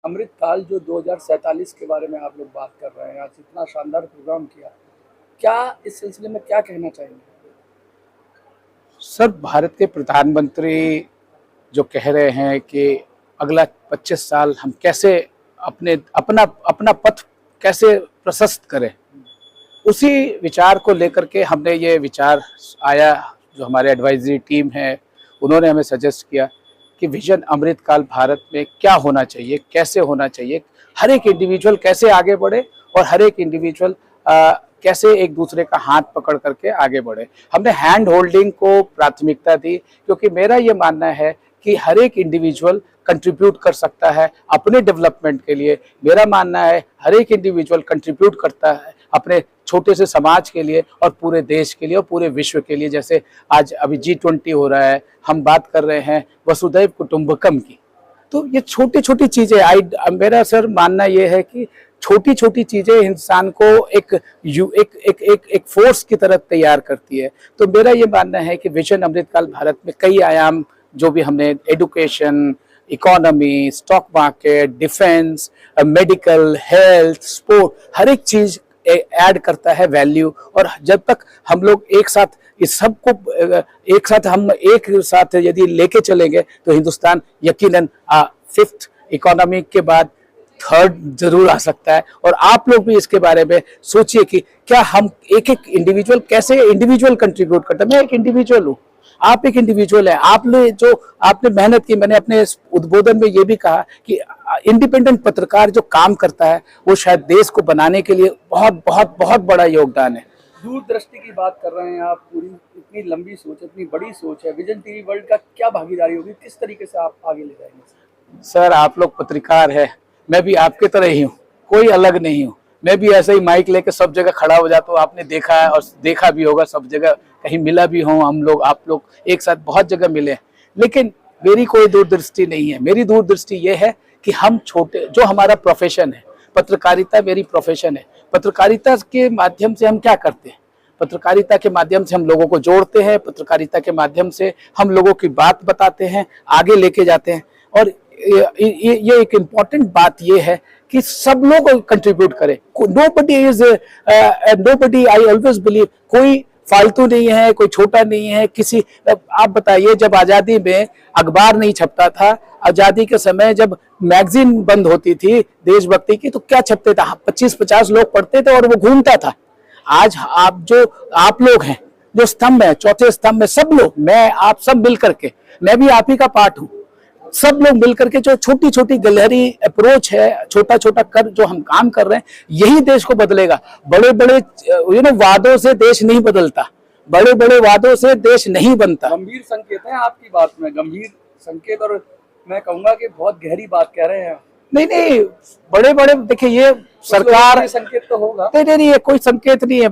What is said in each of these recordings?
अमृतकाल जो 2047 के बारे में आप लोग बात कर रहे हैं, आज इतना शानदार प्रोग्राम किया, क्या इस सिलसिले में क्या कहना चाहेंगे? सर, भारत के प्रधानमंत्री जो कह रहे हैं कि अगला 25 साल हम कैसे अपना पथ कैसे प्रशस्त करें, उसी विचार को लेकर के हमने ये विचार आया। जो हमारे एडवाइजरी टीम है उन्होंने हमें सजेस्ट किया कि विजन अमृतकाल भारत में क्या होना चाहिए, कैसे होना चाहिए, हर एक इंडिविजुअल कैसे आगे बढ़े और हर एक इंडिविजुअल कैसे एक दूसरे का हाथ पकड़ करके आगे बढ़े। हमने हैंड होल्डिंग को प्राथमिकता दी, क्योंकि मेरा ये मानना है कि हर एक इंडिविजुअल कंट्रीब्यूट कर सकता है अपने डेवलपमेंट के लिए। मेरा मानना है हर एक इंडिविजुअल कंट्रीब्यूट करता है अपने छोटे से समाज के लिए और पूरे देश के लिए और पूरे विश्व के लिए। जैसे आज अभी G20 हो रहा है, हम बात कर रहे हैं वसुधैव कुटुंबकम की, तो ये छोटी छोटी चीजें मेरा सर मानना ये है कि छोटी छोटी चीजें इंसान को एक फोर्स की तरह तैयार करती है। तो मेरा ये मानना है कि विजन अमृतकाल भारत में कई आयाम, जो भी हमने education, economy, stock market, defence, medical, health, sport, हर एक चीज ऐड करता है वैल्यू। और जब तक हम लोग एक साथ इस सबको एक साथ यदि लेके चलेंगे तो हिंदुस्तान यकीनन 5th इकोनॉमी के बाद 3rd जरूर आ सकता है। और आप लोग भी इसके बारे में सोचिए कि क्या हम एक इंडिविजुअल कैसे इंडिविजुअल कंट्रीब्यूट करते हैं। मैं एक इंडिविजुअल हूँ, आप एक इंडिविजुअल है। आपने मेहनत की, मैंने अपने उद्बोधन में ये भी कहा कि इंडिपेंडेंट पत्रकार जो काम करता है वो शायद देश को बनाने के लिए बहुत बहुत बहुत बड़ा योगदान है। दूरदृष्टि की बात कर रहे हैं आप, पूरी इतनी लंबी सोच, इतनी बड़ी सोच है। विजन टीवी वर्ल्ड का क्या भागीदारी होगी, किस तरीके से आप आगे ले जाएंगे? सर, आप लोग पत्रकार है, मैं भी आपके तरह ही हूँ, कोई अलग नहीं हूँ। मैं भी ऐसे ही माइक लेके सब जगह खड़ा हो जाता हूँ। आपने देखा है और देखा भी होगा, सब जगह कहीं मिला भी हूँ, हम लोग आप लोग एक साथ बहुत जगह मिले। लेकिन मेरी कोई दूरदृष्टि नहीं है। मेरी दूरदृष्टि ये है कि हम छोटे, जो हमारा प्रोफेशन है, पत्रकारिता मेरी प्रोफेशन है, पत्रकारिता के माध्यम से हम क्या करते हैं? पत्रकारिता के माध्यम से हम लोगों को जोड़ते हैं, पत्रकारिता के माध्यम से हम लोगों की बात बताते हैं, आगे लेके जाते हैं। और ये एक इम्पॉर्टेंट बात ये है कि सब लोग कंट्रीब्यूट करें। नोबडी, आई ऑलवेज बिलीव, कोई फालतू नहीं है, कोई छोटा नहीं है। आप बताइए, जब आजादी में अखबार नहीं छपता था, आजादी के समय जब मैगजीन बंद होती थी देशभक्ति की, तो क्या छपते थे? 25-50 लोग पढ़ते थे और वो घूमता था। आज आप लोग हैं जो स्तंभ है, चौथे स्तंभ में सब लोग, आप सब मिल करके, मैं भी आप ही का पार्ट हूँ, सब लोग मिलकर के जो छोटी छोटी गहरी अप्रोच है, छोटा छोटा कर जो हम काम कर रहे हैं, यही देश को बदलेगा। बड़े बड़े वादों से देश नहीं बदलता, बड़े बड़े वादों से देश नहीं बनता। गंभीर संकेत है आपकी बात में, गंभीर संकेत, और मैं कहूंगा कि बहुत गहरी बात कह रहे हैं। नहीं, बड़े बड़े देखिए, ये सरकार संकेत तो होगा। नहीं, ये कोई संकेत नहीं है।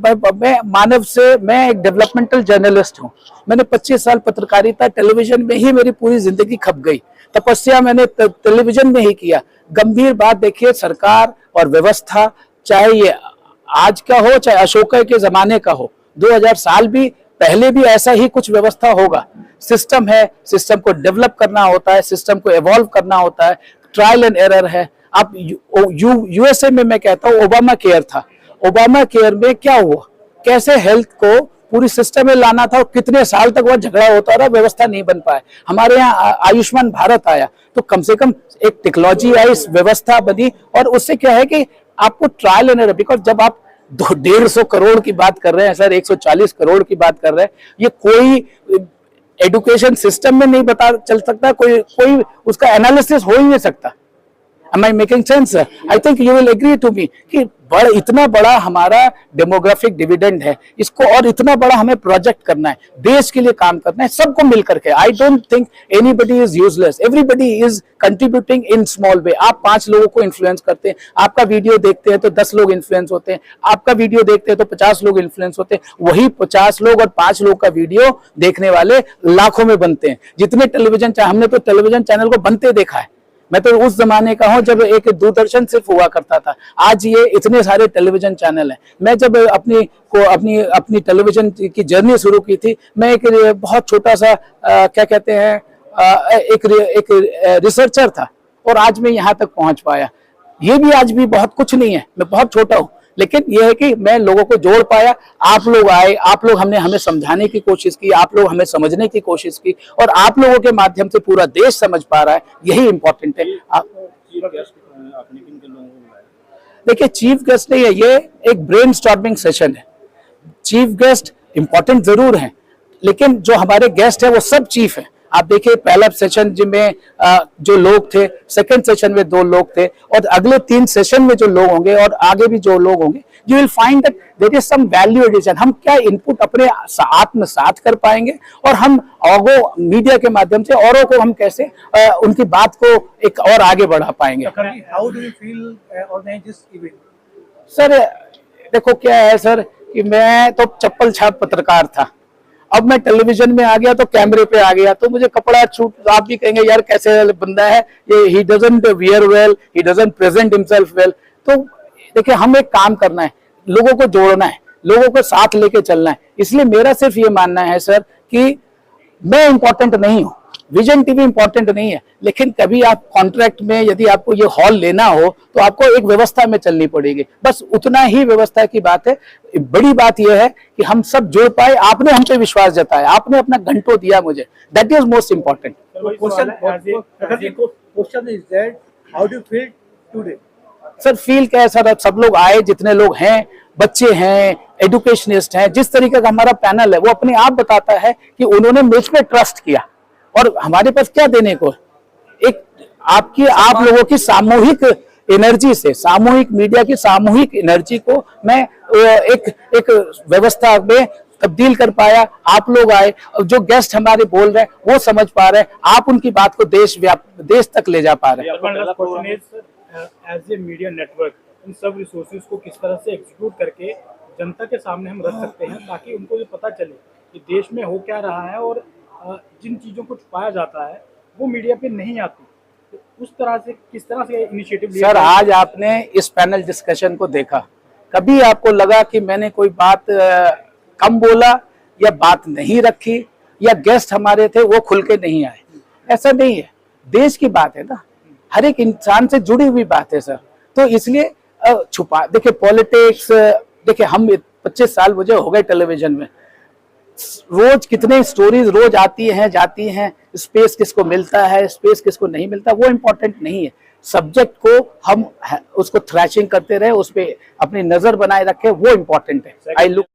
मैं एक डेवलपमेंटल जर्नलिस्ट हूँ। मैंने 25 साल पत्रकारिता, टेलीविजन में ही मेरी पूरी जिंदगी खप गई। तपस्या मैंने टेलीविजन में ही किया। गंभीर बात देखिए, सरकार और व्यवस्था, चाहे ये आज का हो चाहे अशोक के जमाने का हो, 2000 साल भी पहले भी ऐसा ही कुछ व्यवस्था होगा। सिस्टम है, सिस्टम को डेवलप करना होता है, सिस्टम को इवॉल्व करना होता है, ट्रायल एंड एरर है। अब यूएसए में मैं कहता हूँ ओबामा केयर था। ओबामा केयर में क्या हुआ, कैसे हेल्थ को पूरी सिस्टम में लाना था, और कितने साल तक वह झगड़ा होता रहा, व्यवस्था नहीं बन पाए। हमारे यहाँ आयुष्मान भारत आया, तो कम से कम एक टेक्नोलॉजी आई, व्यवस्था बनी, और उससे क्या है कि आपको ट्रायल एंड एरर, बिकॉज जब आप 150 करोड़ की बात कर रहे हैं सर, 140 करोड़ की बात कर रहे हैं, ये कोई एजुकेशन सिस्टम में नहीं पता चल सकता, कोई उसका एनालिसिस हो ही नहीं सकता। Am I making sense? I think you will agree to me कि इतना बड़ा हमारा डेमोग्राफिक डिविडेंड है, इसको और इतना बड़ा हमें प्रोजेक्ट करना है, देश के लिए काम करना है, सबको मिलकर के। I don't think anybody is useless, everybody is contributing in small way. आप 5 लोगों को इन्फ्लुएंस करते हैं, आपका वीडियो देखते हैं तो 10 लोग इन्फ्लुएंस होते हैं, आपका वीडियो देखते हैं तो 50 लोग इन्फ्लुएंस होते हैं, वही 50 लोग और 5 लोग का वीडियो देखने वाले लाखों में बनते हैं। जितने टेलीविजन, हमने तो टेलीविजन चैनल को बनते देखा है। मैं तो उस जमाने का हूं जब एक दूरदर्शन सिर्फ हुआ करता था, आज ये इतने सारे टेलीविजन चैनल हैं। मैं जब अपनी टेलीविजन की जर्नी शुरू की थी, मैं एक बहुत छोटा सा क्या कहते हैं एक रिसर्चर था, और आज मैं यहाँ तक पहुंच पाया। ये भी आज भी बहुत कुछ नहीं है, मैं बहुत छोटा हूँ, लेकिन यह है कि मैं लोगों को जोड़ पाया। आप लोग आए, आप लोग हमने हमें समझाने की कोशिश की, आप लोग हमें समझने की कोशिश की, और आप लोगों के माध्यम से पूरा देश समझ पा रहा है, यही इंपॉर्टेंट है। देखिए, चीफ गेस्ट नहीं है, ये एक ब्रेन स्टॉर्मिंग सेशन है। चीफ गेस्ट इंपॉर्टेंट जरूर है, लेकिन जो हमारे गेस्ट है वो सब चीफ है। आप देखिए, पहला सेशन में जो लोग थे, सेकंड सेशन में 2 लोग थे, और अगले 3 सेशन में जो लोग होंगे और आगे भी जो लोग होंगे, you will find that there is some value addition. हम क्या इनपुट अपने आत्मसात कर पाएंगे, और हम आगो मीडिया के माध्यम से औरों को हम कैसे उनकी बात को एक और आगे बढ़ा पाएंगे। How do you feel organise this event? Sir देखो क्या है सर, कि मैं तो चप्पल छाप पत्रकार था, अब मैं टेलीविजन में आ गया तो कैमरे पे आ गया, तो मुझे कपड़ा छूट, आप भी कहेंगे यार कैसे बंदा है ये, he doesn't wear well, he doesn't present himself well. तो देखिए, हम एक काम करना है, लोगों को जोड़ना है, लोगों को साथ लेके चलना है। इसलिए मेरा सिर्फ ये मानना है सर कि मैं इंपॉर्टेंट नहीं हूँ, विजन टीवी इंपॉर्टेंट नहीं है, लेकिन कभी आप कॉन्ट्रैक्ट में यदि आपको ये हॉल लेना हो तो आपको एक व्यवस्था में चलनी पड़ेगी, बस उतना ही व्यवस्था की बात है। बड़ी बात यह है कि हम सब जुड़ पाए, आपने हम पे विश्वास जताया, आपने अपना घंटों दिया मुझे, that is most important. Sir feel क्या है सर, अब सब लोग आए, जितने लोग हैं, बच्चे हैं, एजुकेशनिस्ट हैं, जिस तरीके का हमारा पैनल है वो अपने आप बताता है कि उन्होंने मुझ पे ट्रस्ट किया, और हमारे पास क्या देने को, एक आप लोगों की सामूहिक एनर्जी से, सामूहिक मीडिया की सामूहिक एनर्जी को मैं एक व्यवस्था में तब्दील कर पाया। आप लोग आए, जो गेस्ट हमारे बोल रहे हैं वो समझ पा रहे हैं, आप उनकी बात को देश तक ले जा पा रहे हैं। एज ए मीडिया नेटवर्क, इन सब रिसोर्सेज को किस तरह से एग्जीक्यूट करके जनता के सामने हम रख सकते हैं, ताकि उनको ये पता चले कि देश में हो क्या रहा है, और जिन चीजों को छुपाया जाता है वो मीडिया पे नहीं आती, तो उस तरह से किस तरह से इनिशिएटिव लिया? सर आज आपने इस पैनल डिस्कशन को देखा, कभी आपको लगा कि मैंने कोई बात कम बोला या बात नहीं रखी, या गेस्ट हमारे थे वो खुल के नहीं आए? ऐसा नहीं है, देश की बात है ना, हर एक इंसान से जुड़ी हुई बात है सर। तो इसलिए छुपा, देखिए पॉलिटिक्स, देखिए हम 25 साल मुझे हो गए टेलीविजन में, रोज कितने स्टोरीज रोज आती हैं जाती हैं, स्पेस किसको मिलता है, स्पेस किसको नहीं मिलता, वो इम्पोर्टेंट नहीं है। सब्जेक्ट को हम उसको थ्रैशिंग करते रहे, उस पर अपनी नजर बनाए रखे, वो इम्पोर्टेंट है। I look